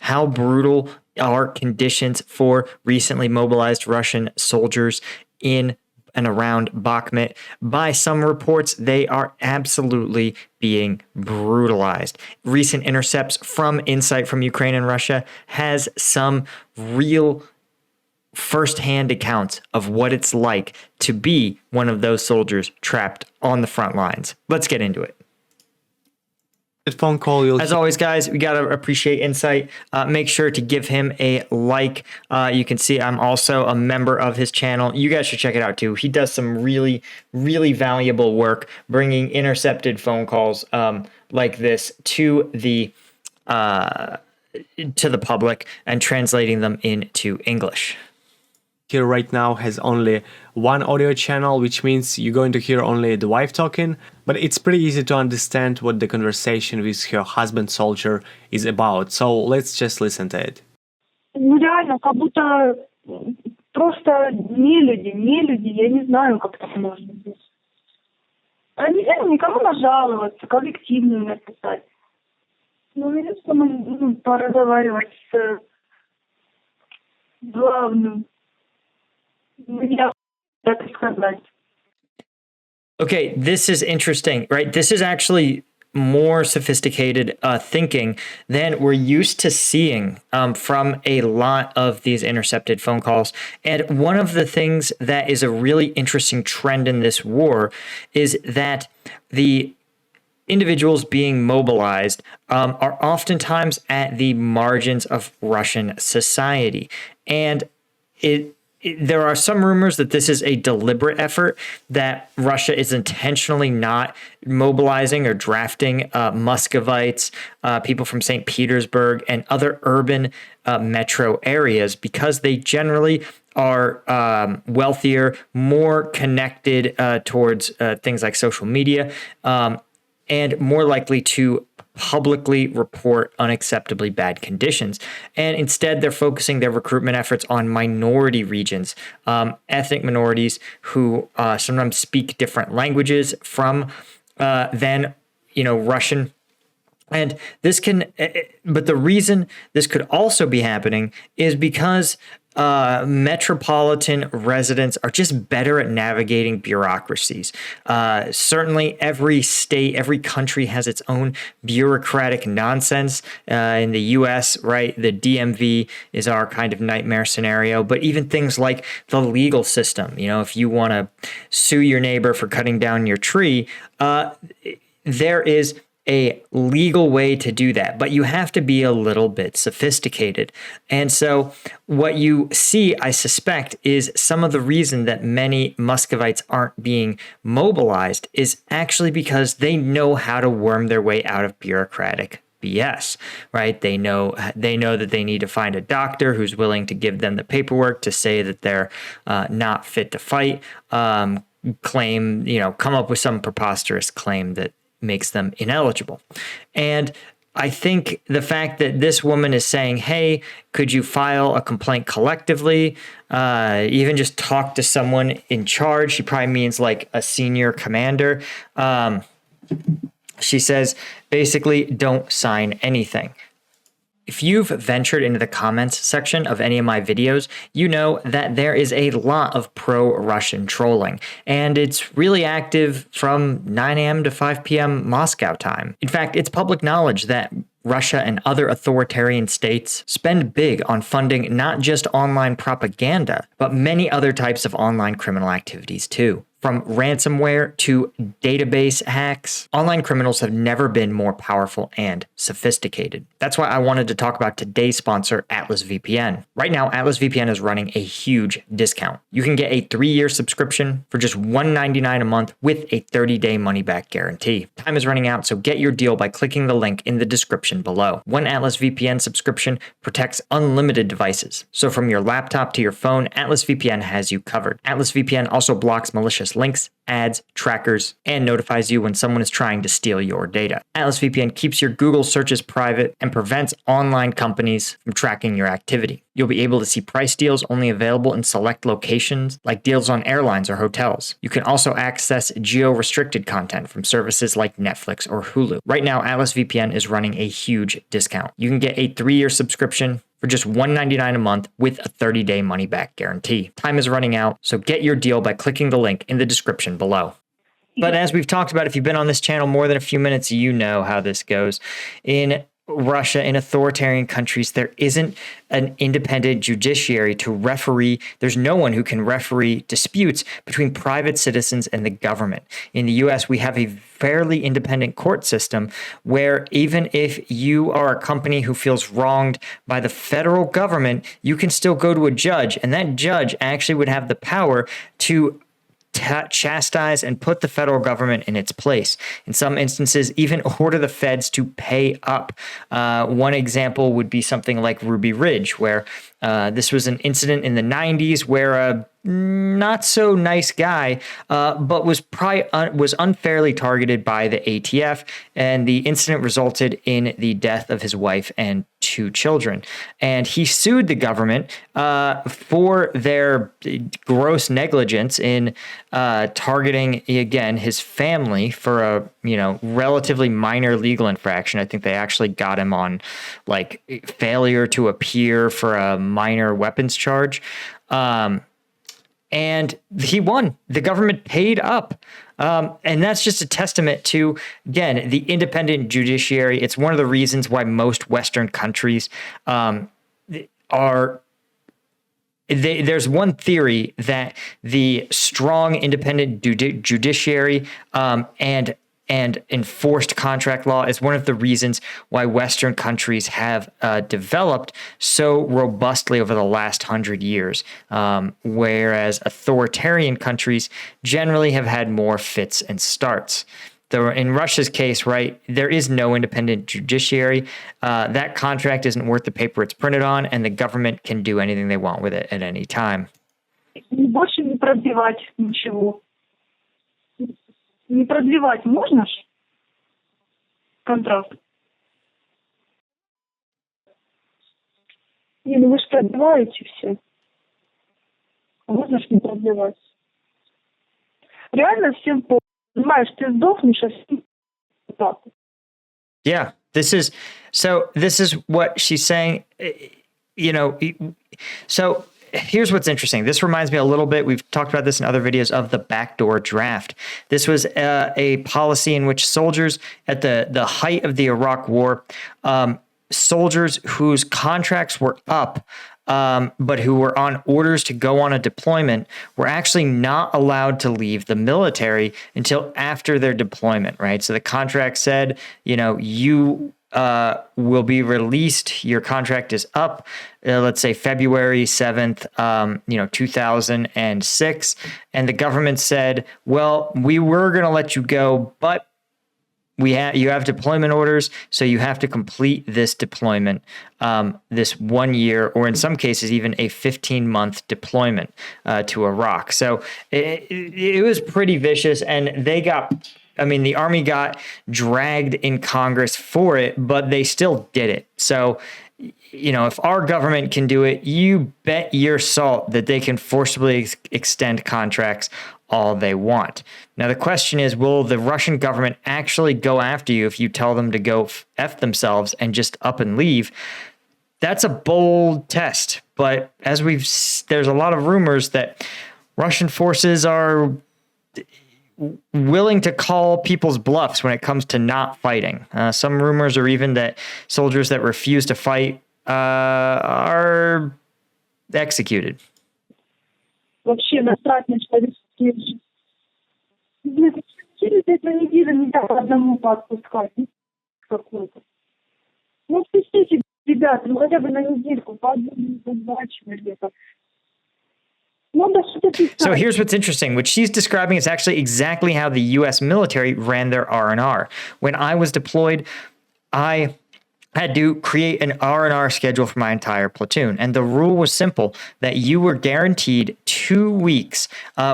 how brutal are conditions for recently mobilized Russian soldiers in and around Bakhmut. By some reports, they are absolutely being brutalized. Recent intercepts from Insight from Ukraine and Russia has some real firsthand accounts of what it's like to be one of those soldiers trapped on the front lines. Let's get into it. Phone call. As always, guys, we got to appreciate Insight. Make sure to give him a like. You can see I'm also a member of his channel. You guys should check it out too. He does some really, really valuable work bringing intercepted phone calls like this to the public and translating them into English. Here right now has only one audio channel, which means you're going to hear only the wife talking, but it's pretty easy to understand what the conversation with her husband soldier is about. So let's just listen to it. Ну реально, как будто просто не люди, я не знаю, как так можно здесь. Нельзя никому нажаловаться, коллективно написать. Ну, нельзя поразговаривать с главным. Okay, this is interesting, right? This is actually more sophisticated thinking than we're used to seeing from a lot of these intercepted phone calls. And one of the things that is a really interesting trend in this war is that the individuals being mobilized are oftentimes at the margins of Russian society. And there are some rumors that this is a deliberate effort, that Russia is intentionally not mobilizing or drafting Muscovites, people from St. Petersburg and other urban metro areas, because they generally are wealthier, more connected towards things like social media, and more likely to publicly report unacceptably bad conditions. And instead, they're focusing their recruitment efforts on minority regions, ethnic minorities who sometimes speak different languages than Russian. And this but the reason this could also be happening is because metropolitan residents are just better at navigating bureaucracies. Certainly, every state, every country has its own bureaucratic nonsense. In the US, right, the DMV is our kind of nightmare scenario. But even things like the legal system, if you want to sue your neighbor for cutting down your tree, there is a legal way to do that, but you have to be a little bit sophisticated. And so what you see, I suspect, is some of the reason that many Muscovites aren't being mobilized is actually because they know how to worm their way out of bureaucratic BS, right? They know that they need to find a doctor who's willing to give them the paperwork to say that they're not fit to fight, come up with some preposterous claim that makes them ineligible. And I think the fact that this woman is saying, hey, could you file a complaint collectively? Even just talk to someone in charge. She probably means like a senior commander. She says, basically, don't sign anything. If you've ventured into the comments section of any of my videos, you know that there is a lot of pro-Russian trolling, and it's really active from 9 a.m. to 5 p.m. Moscow time. In fact, it's public knowledge that Russia and other authoritarian states spend big on funding not just online propaganda, but many other types of online criminal activities too. From ransomware to database hacks, online criminals have never been more powerful and sophisticated. That's why I wanted to talk about today's sponsor, Atlas VPN. Right now, Atlas VPN is running a huge discount. You can get a 3-year subscription for just $199 a month with a 30-day money-back guarantee. Time is running out, so get your deal by clicking the link in the description below. One Atlas VPN subscription protects unlimited devices. So from your laptop to your phone, Atlas VPN has you covered. Atlas VPN also blocks malicious malicious links, ads, trackers, and notifies you when someone is trying to steal your data. Atlas VPN keeps your Google searches private and prevents online companies from tracking your activity. You'll be able to see price deals only available in select locations, like deals on airlines or hotels. You can also access geo-restricted content from services like Netflix or Hulu. Right now, Atlas VPN is running a huge discount. You can get a 3-year subscription for just $199 a month with a 30-day money-back guarantee. Time is running out, so get your deal by clicking the link in the description below. But as we've talked about, if you've been on this channel more than a few minutes, you know how this goes. In Russia, in authoritarian countries, there isn't an independent judiciary to referee. There's no one who can referee disputes between private citizens and the government. In the US, we have a fairly independent court system where even if you are a company who feels wronged by the federal government, you can still go to a judge, and that judge actually would have the power to chastise and put the federal government in its place. In some instances, even order the feds to pay up. One example would be something like Ruby Ridge, where this was an incident in the 90s where a not so nice guy, but was unfairly targeted by the ATF, and the incident resulted in the death of his wife and 2 children. And he sued the government for their gross negligence in targeting, again, his family for a relatively minor legal infraction. I think they actually got him on like failure to appear for a minor weapons charge. And he won. The government paid up. And that's just a testament to, again, the independent judiciary. It's one of the reasons why most Western countries there's one theory that the strong independent judiciary and enforced contract law is one of the reasons why Western countries have developed so robustly over the last 100 years, whereas authoritarian countries generally have had more fits and starts. Though in Russia's case, right, there is no independent judiciary. That contract isn't worth the paper it's printed on, and the government can do anything they want with it at any time. Больше не продлевать ничего. Не продлевать можно ж контракт? Не, ну вы же продлеваете все. Можно ж не продлевать. Реально всем понимаешь, ты сдохнешь, а всем так. Yeah, this is what she's saying, so here's what's interesting. This reminds me a little bit, we've talked about this in other videos, of the backdoor draft. This was a policy in which soldiers at the height of the Iraq War, soldiers whose contracts were up, but who were on orders to go on a deployment were actually not allowed to leave the military until after their deployment, right? So the contract said, you will be released. Your contract is up, let's say February 7th, 2006. And the government said, well, we were going to let you go, but you have deployment orders, so you have to complete this deployment, this 1 year, or in some cases, even a 15-month deployment to Iraq. So it was pretty vicious, and the Army got dragged in Congress for it, but they still did it. So, if our government can do it, you bet your salt that they can forcibly extend contracts all they want. Now, the question is, will the Russian government actually go after you if you tell them to go F themselves and just up and leave? That's a bold test. But as there's a lot of rumors that Russian forces are willing to call people's bluffs when it comes to not fighting. Some rumors are even that soldiers that refuse to fight are executed. Вообще насрать на человеческие жизни. Через эту неделю нельзя по одному поотпускать. Какой-то. Ну, отпустите, ребята, хотя бы на недельку, по одному, по 2 человека. So here's what's interesting. What she's describing is actually exactly how the U.S. military ran their R&R. When I was deployed, I had to create an R&R schedule for my entire platoon. And the rule was simple, that you were guaranteed 2 weeks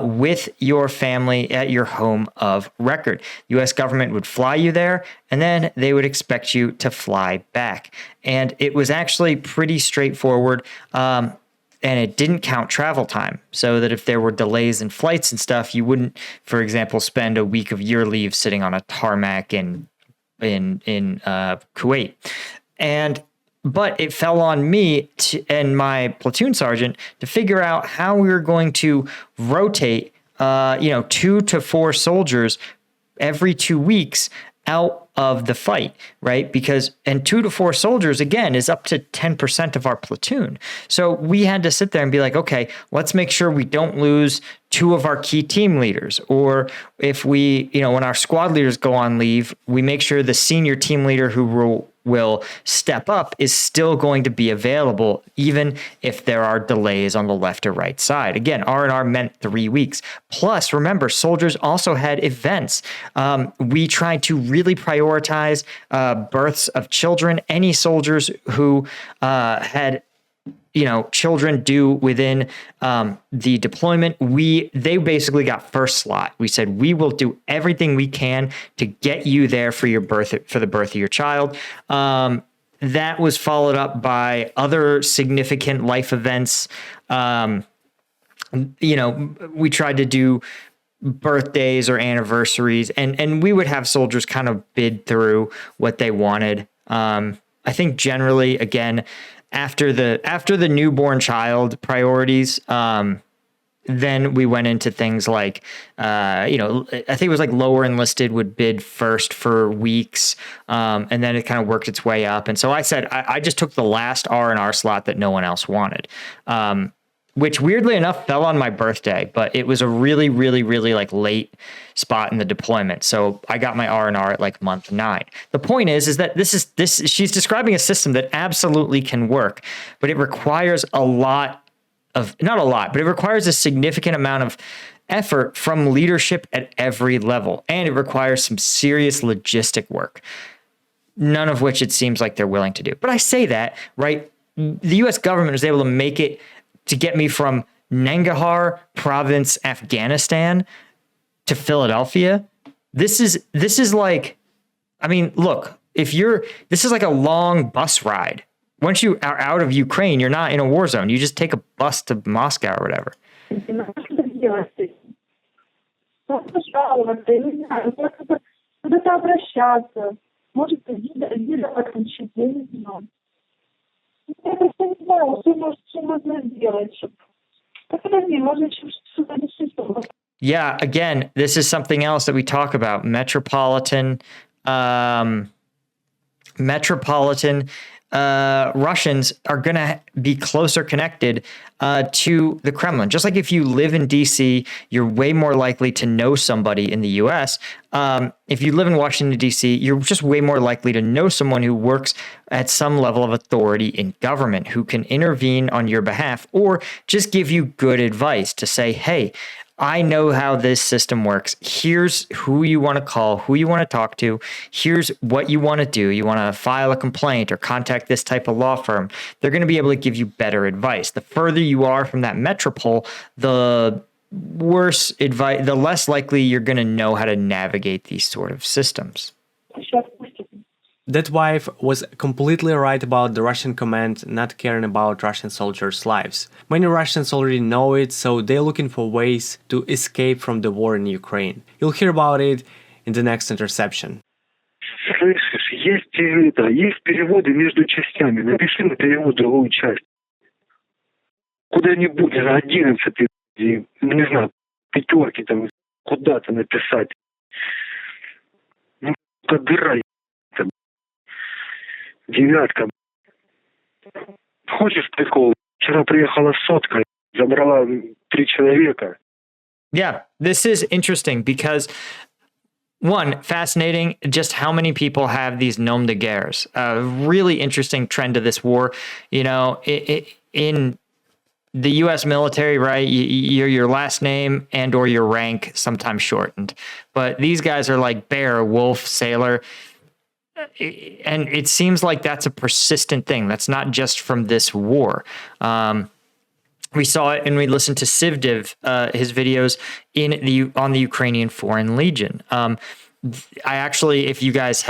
with your family at your home of record. U.S. government would fly you there, and then they would expect you to fly back. And it was actually pretty straightforward. And it didn't count travel time, so that if there were delays in flights and stuff, you wouldn't, for example, spend a week of your leave sitting on a tarmac in Kuwait. But it fell on me and my platoon sergeant to figure out how we were going to rotate, 2 to 4 soldiers every 2 weeks out of the fight, right? And 2 to 4 soldiers, again, is up to 10% of our platoon. So we had to sit there and be like, okay, let's make sure we don't lose 2 of our key team leaders. Or if we, when our squad leaders go on leave, we make sure the senior team leader who will step up is still going to be available, even if there are delays on the left or right side. Again, R&R meant 3 weeks. Plus, remember, soldiers also had events. We tried to really prioritize births of children. Any soldiers who had children due within the deployment, they basically got first slot. We said, we will do everything we can to get you there for the birth of your child. That was followed up by other significant life events. We tried to do birthdays or anniversaries, and we would have soldiers kind of bid through what they wanted. I think generally, again, after the newborn child priorities, then we went into things like, I think it was like lower enlisted would bid first for weeks, and then it kind of worked its way up. And so I said, I just took the last R&R slot that no one else wanted, which weirdly enough fell on my birthday, but it was a really, really, really like late spot in the deployment. So I got my R&R at like month 9. The point is that she's describing a system that absolutely can work, but it requires not a lot, but it requires a significant amount of effort from leadership at every level. And it requires some serious logistic work, none of which it seems like they're willing to do. But I say that, right? The U.S. government was able to make it to get me from Nangarhar province, Afghanistan to Philadelphia. This is like, look, this is like a long bus ride. Once you are out of Ukraine, you're not in a war zone. You just take a bus to Moscow or whatever. Yeah, again, this is something else that we talk about. Metropolitan Russians are going to be closer connected to the Kremlin. Just like if you live in DC, you're way more likely to know somebody in the US. If you live in Washington, DC, you're just way more likely to know someone who works at some level of authority in government, who can intervene on your behalf or just give you good advice to say, hey, I know how this system works. Here's who you want to call, who you want to talk to. Here's what you want to do. You want to file a complaint or contact this type of law firm. They're going to be able to give you better advice. The further you are from that metropole, the worse advice, the less likely you're going to know how to navigate these sort of systems. That wife was completely right about the Russian command not caring about Russian soldiers' lives. Many Russians already know it, so they're looking for ways to escape from the war in Ukraine. You'll hear about it in the next interception. Слышишь, есть переводы между частями. Напиши на перевод другую часть. Куда-нибудь за 11, не знаю, 5 там, куда-то написать. Ну, дыра. 9. Хочешь прикол? Вчера приехала сотка, забрала 3 человека. Yeah, this is interesting because, one, fascinating just how many people have these nom de guerres. A really interesting trend of this war. You know, in the U.S. military, right, you're your last name and or your rank, sometimes shortened. But these guys are like bear, wolf, sailor. and it seems like that's a persistent thing. That's not just from this war. We saw it, and we listened to Sivdiv, his videos on the Ukrainian Foreign Legion. I actually, if you guys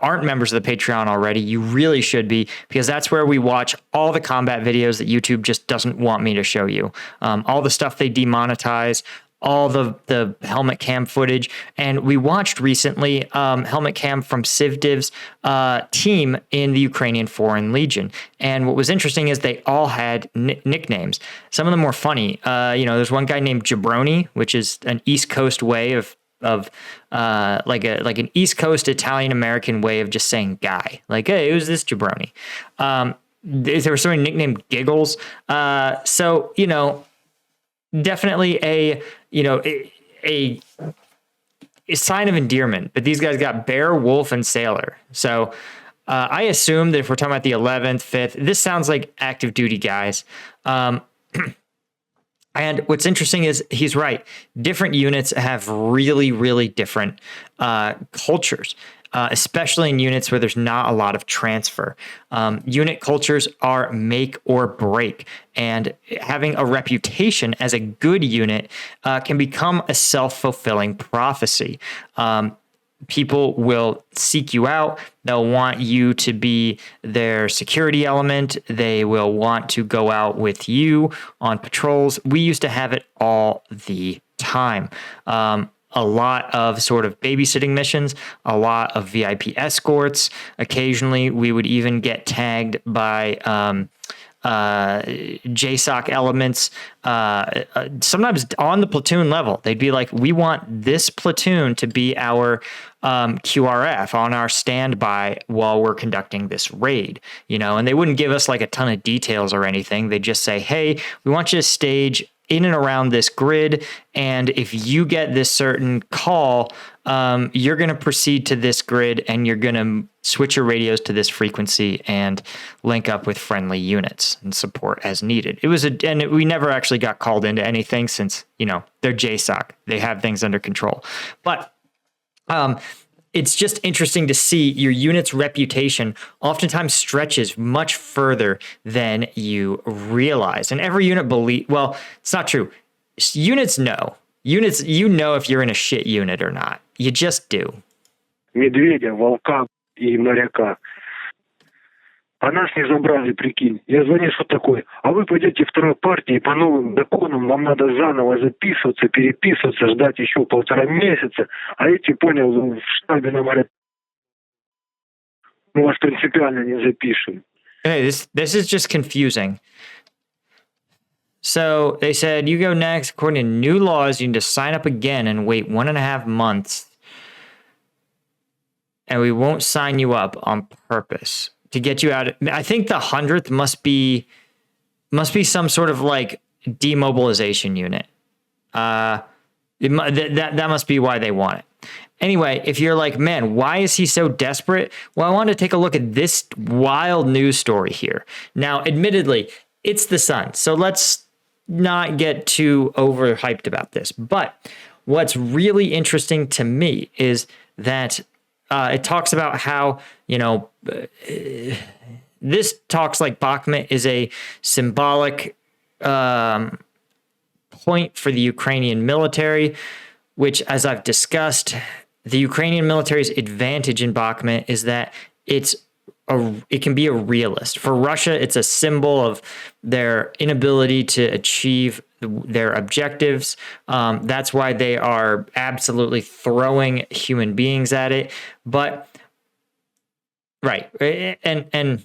aren't members of the Patreon already, you really should be, because that's where we watch all the combat videos that YouTube just doesn't want me to show you. All the stuff they demonetize, all the helmet cam footage. And we watched recently helmet cam from Sivdiv's team in the Ukrainian Foreign Legion. And what was interesting is they all had nicknames. Some of them were funny. There's one guy named Jabroni, which is an East Coast way of like an East Coast Italian American way of just saying guy. Like, hey, who's this Jabroni? There was somebody nicknamed Giggles. Definitely a sign of endearment. But these guys got Bear, Wolf, and Sailor. So I assume that if we're talking about the 11th, 5th, this sounds like active duty guys. And what's interesting is he's right. Different units have really, really different cultures, especially in units where there's not a lot of transfer. Unit cultures are make or break, and having a reputation as a good unit can become a self-fulfilling prophecy. People will seek you out. They'll want you to be their security element. They will want to go out with you on patrols. We used to have it all the time. A lot of sort of babysitting missions, a lot of VIP escorts. Occasionally, we would even get tagged by JSOC elements, sometimes on the platoon level. They'd be like, we want this platoon to be our QRF on our standby while we're conducting this raid, and they wouldn't give us like a ton of details or anything. They'd just say, hey, we want you to stage in and around this grid, and if you get this certain call, you're going to proceed to this grid, and you're going to switch your radios to this frequency and link up with friendly units and support as needed. We never actually got called into anything since, they're JSOC. They have things under control. But it's just interesting to see your unit's reputation oftentimes stretches much further than you realize. And every unit it's not true. Units know. Units, if you're in a shit unit or not. You just do. Медведя, волка и моряка. А нас не забрали, прикинь. Я звоню, что такое? А вы пойдете второй партии по новым законам, вам надо заново записываться, переписываться, ждать еще 1,5 месяца. А эти, понял, в штабе нам говорят, мы вас принципиально не запишем. Hey, this is just confusing. So they said, you go next. According to new laws, you need to sign up again and wait 1.5 months. And we won't sign you up on purpose to get you out. I think the 100th must be some sort of like demobilization unit. That must be why they want it. Anyway, if you're like, man, why is he so desperate? Well, I want to take a look at this wild news story here. Now, admittedly, it's the sun, so let's not get too overhyped about this. But what's really interesting to me is that it talks about how, this talks like Bakhmut is a symbolic point for the Ukrainian military, which, as I've discussed, the Ukrainian military's advantage in Bakhmut is that it can be a realist. For Russia, it's a symbol of their inability to achieve their objectives. That's why they are absolutely throwing human beings at it. But right, and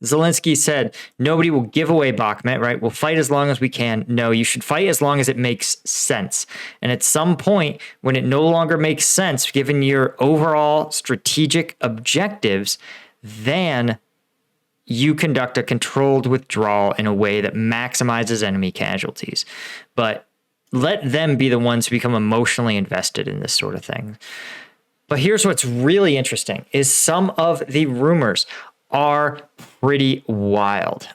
Zelensky said, nobody will give away Bakhmut, right? We'll fight as long as we can. No, you should fight as long as it makes sense. And at some point, when it no longer makes sense, given your overall strategic objectives, then you conduct a controlled withdrawal in a way that maximizes enemy casualties. But let them be the ones who become emotionally invested in this sort of thing. But here's what's really interesting is some of the rumors are pretty wild.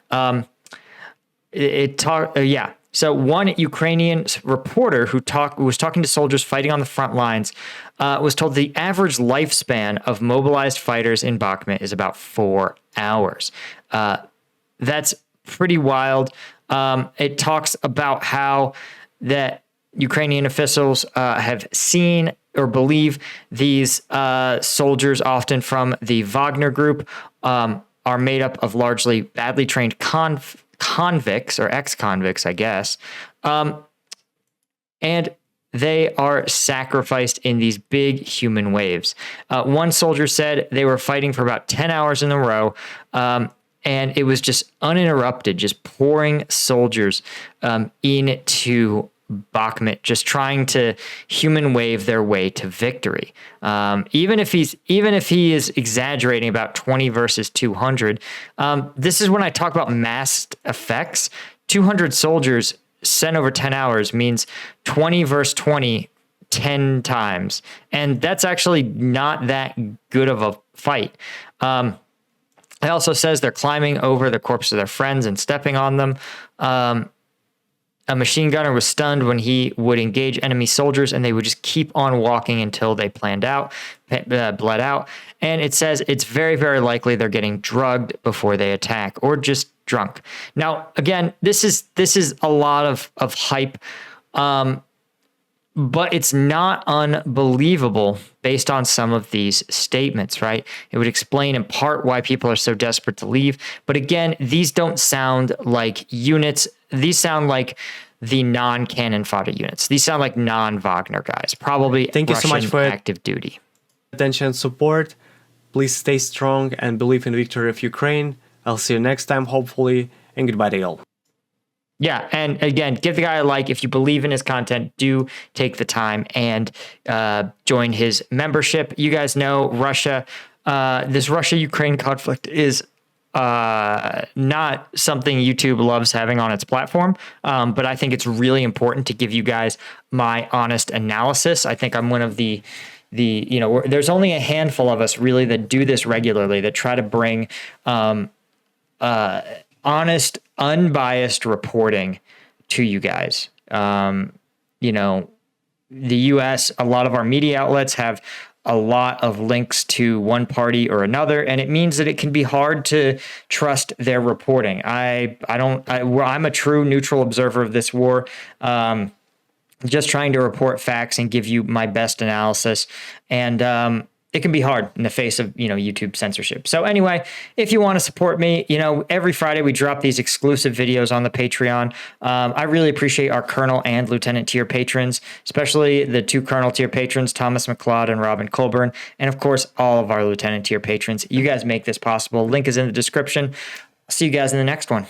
So one Ukrainian reporter who was talking to soldiers fighting on the front lines was told the average lifespan of mobilized fighters in Bakhmut is about 4 hours. That's pretty wild. It talks about how that Ukrainian officials have seen or believe these soldiers, often from the Wagner group, are made up of largely badly trained convicts or ex-convicts, I guess. And they are sacrificed in these big human waves. One soldier said they were fighting for about 10 hours in a row, and it was just uninterrupted, just pouring soldiers into Bakhmut, just trying to human wave their way to victory. Even if he is exaggerating about 20 versus 200, this is when I talk about massed effects. 200 soldiers sent over 10 hours means 20 versus 20 10 times, and that's actually not that good of a fight. It also says they're climbing over the corpses of their friends and stepping on them. A machine gunner was stunned when he would engage enemy soldiers, and they would just keep on walking until they bled out. And it says it's very, very likely they're getting drugged before they attack, or just drunk. Now, again, this is a lot of hype, but it's not unbelievable based on some of these statements, right? It would explain in part why people are so desperate to leave. But again, these don't sound like units. These sound like the non-cannon fodder units. These sound like non-Wagner guys, probably. Thank you so much for active duty. Attention and support. Please stay strong and believe in the victory of Ukraine. I'll see you next time, hopefully, and goodbye to all. Yeah, and again, give the guy a like. If you believe in his content, do take the time and join his membership. You guys know Russia, this Russia-Ukraine conflict is not something YouTube loves having on its platform, but I think it's really important to give you guys my honest analysis. I think I'm one of the there's only a handful of us really that do this regularly, that try to bring honest, unbiased reporting to you guys. The US, a lot of our media outlets have a lot of links to one party or another, and it means that it can be hard to trust their reporting. I'm a true neutral observer of this war, just trying to report facts and give you my best analysis. And it can be hard in the face of, YouTube censorship. So anyway, if you want to support me, every Friday we drop these exclusive videos on the Patreon. I really appreciate our Colonel and Lieutenant tier patrons, especially the 2 Colonel tier patrons, Thomas McLeod and Robin Colburn, and of course, all of our Lieutenant tier patrons. You guys make this possible. Link is in the description. I'll see you guys in the next one.